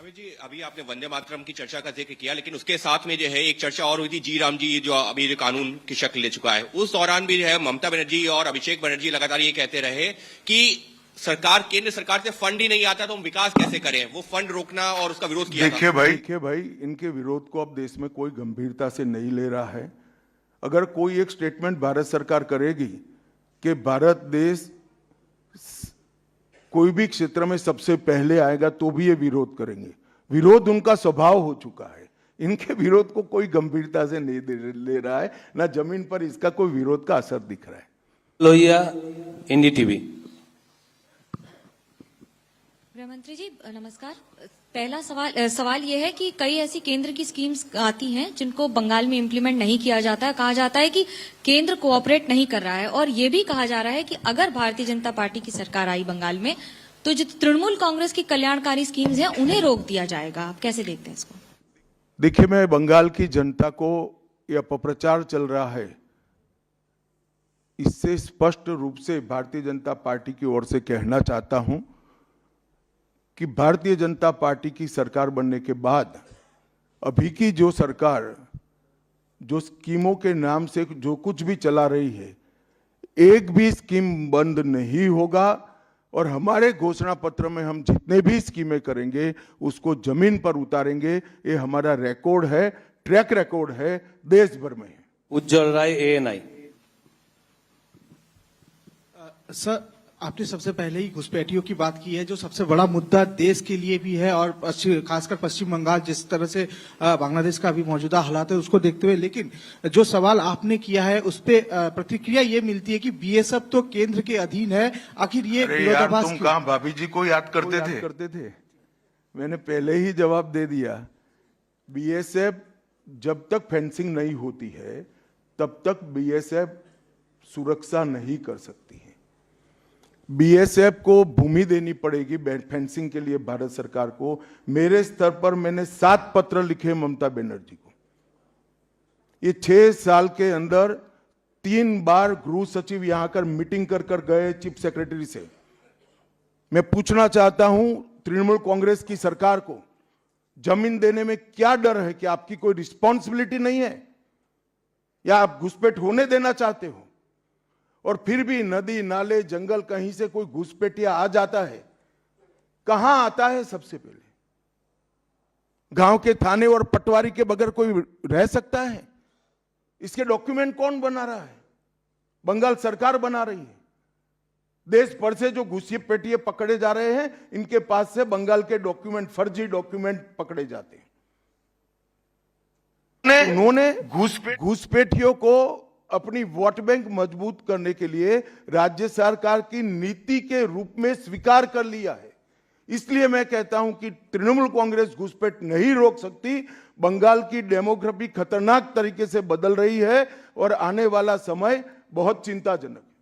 अमित जी, अभी आपने वंदे मातरम की चर्चा का जिक्र किया, लेकिन उसके साथ में जो है एक चर्चा और हुई थी जी राम जी, जो अभी जो कानून की शक्ल ले चुका है। उस दौरान भी जो है ममता बनर्जी और अभिषेक बनर्जी लगातार ये कहते रहे कि केंद्र सरकार से फंड ही नहीं आता तो हम विकास कैसे करें, वो फंड रोकना और उसका विरोध किया। देखिए भाई, इनके विरोध को अब देश में कोई गंभीरता से नहीं ले रहा है। अगर कोई एक स्टेटमेंट भारत सरकार करेगी कि भारत देश कोई भी क्षेत्र में सबसे पहले आएगा तो भी ये विरोध करेंगे। विरोध उनका स्वभाव हो चुका है। इनके विरोध को कोई गंभीरता से नहीं ले रहा है, ना जमीन पर इसका कोई विरोध का असर दिख रहा है। लोहिया, एनडीटीवी। गृहमंत्री जी नमस्कार। पहला सवाल यह है कि कई ऐसी केंद्र की स्कीम्स आती हैं जिनको बंगाल में इम्प्लीमेंट नहीं किया जाता है। कहा जाता है कि केंद्र कोऑपरेट नहीं कर रहा है, और ये भी कहा जा रहा है कि अगर भारतीय जनता पार्टी की सरकार आई बंगाल में तो जो तृणमूल कांग्रेस की कल्याणकारी स्कीम्स हैं उन्हें रोक दिया जाएगा। आप कैसे देखते हैं इसको? देखिए, मैं बंगाल की जनता को यह अपप्रचार चल रहा है, इससे स्पष्ट रूप से भारतीय जनता पार्टी की ओर से कहना चाहता हूं कि भारतीय जनता पार्टी की सरकार बनने के बाद अभी की जो सरकार जो स्कीमों के नाम से जो कुछ भी चला रही है, एक भी स्कीम बंद नहीं होगा। और हमारे घोषणा पत्र में हम जितने भी स्कीमें करेंगे उसको जमीन पर उतारेंगे। ये हमारा रिकॉर्ड है, ट्रैक रिकॉर्ड है, देश भर में। उज्जवल राय, एएनआई। सर, आपने सबसे पहले ही घुसपैठियों की बात की है, जो सबसे बड़ा मुद्दा देश के लिए भी है, और खासकर पश्चिम बंगाल जिस तरह से बांग्लादेश का अभी मौजूदा हालात है उसको देखते हुए। लेकिन जो सवाल आपने किया है उस पे प्रतिक्रिया ये मिलती है कि बीएसएफ तो केंद्र के अधीन है। आखिर ये विरोधाभास तुम कहां भाभी जी को याद करते थे? मैंने पहले ही जवाब दे दिया। बीएसएफ जब तक फेंसिंग नहीं होती है तब तक बीएसएफ सुरक्षा नहीं कर सकती है। बीएसएफ को भूमि देनी पड़ेगी फेंसिंग के लिए भारत सरकार को। मेरे स्तर पर मैंने 7 पत्र लिखे ममता बनर्जी को। ये 6 साल के अंदर 3 बार गृह सचिव यहां कर मीटिंग कर गए चीफ सेक्रेटरी से। मैं पूछना चाहता हूं तृणमूल कांग्रेस की सरकार को, जमीन देने में क्या डर है? कि आपकी कोई रिस्पॉन्सिबिलिटी नहीं है, या आप घुसपैठ होने देना चाहते हो? और फिर भी नदी नाले जंगल कहीं से कोई घुसपैठिया आ जाता है, कहां आता है? सबसे पहले गांव के थाने और पटवारी के बगैर कोई रह सकता है? इसके डॉक्यूमेंट कौन बना रहा है? बंगाल सरकार बना रही है। देश भर से जो घुसपैठिए पकड़े जा रहे हैं, इनके पास से बंगाल के डॉक्यूमेंट, फर्जी डॉक्यूमेंट पकड़े जाते हैं। उन्होंने घुसपैठियों को अपनी वोट बैंक मजबूत करने के लिए राज्य सरकार की नीति के रूप में स्वीकार कर लिया है। इसलिए मैं कहता हूं कि तृणमूल कांग्रेस घुसपैठ नहीं रोक सकती। बंगाल की डेमोग्राफी खतरनाक तरीके से बदल रही है और आने वाला समय बहुत चिंताजनक है।